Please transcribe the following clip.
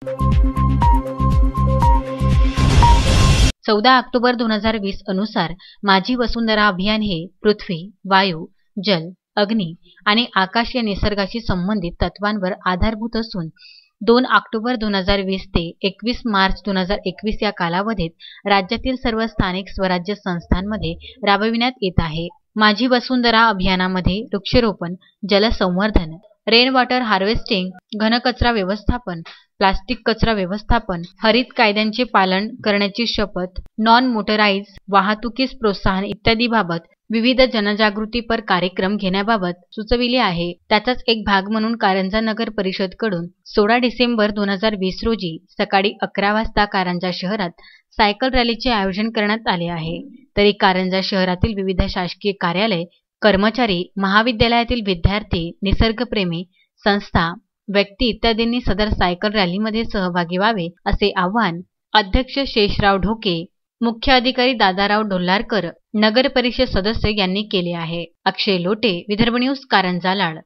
14 October 2020 अनुसार माझी वसुंधरा अभियान हे पृथ्वी, वायू, जल, अग्नी आणि आकाश या निसर्गाशी संबंधित तत्वांवर आधारभूत असून 2 ऑक्टोबर 2020 ते 21 मार्च 2021 या कालावधीत राज्यातील सर्व स्थानिक स्वराज्य संस्थांमध्ये राबविण्यात येत आहे। माझी वसुंधरा अभियानामध्ये वृक्षारोपण, जलसंवर्धन, रेन वॉटर हार्वेस्टिंग, घनकचरा व्यवस्थापन, प्लास्टिक कचरा व्यवस्थापन, हरित कायद्यांचे पालन करण्याची शपथ, नॉन मोटराइज वाहतुकीस प्रोत्साहन इत्यादीबाबत विविध जनजागृतीपर कार्यक्रम घेण्याबाबत सुचविले आहे। त्याचाच एक भाग म्हणून कारंजा नगर परिषदकडून 16 डिसेंबर 2020 रोजी सकाळी 11 वाजता कारंजा शहरात सायकल रॅलीचे आयोजन करण्यात आले आहे। तरी कारंजा शहरातील विविध शासकीय कार्यालय, कर्मचारी, महाविद्यालयातील विद्यार्थी, निसर्गप्रेमी, संस्था, व्यक्ती इत्यादींनी सदर सायकल रॅलीमध्ये सहभागी व्हावे असे आवाहन अध्यक्ष शेषराव ढोके, मुख्य अधिकारी दादाराव ढोल्लारकर, नगर परिषद सदस्य यांनी केले आहे। अक्षय लोटे, विदर्भ न्यूज, कारंजा लाड।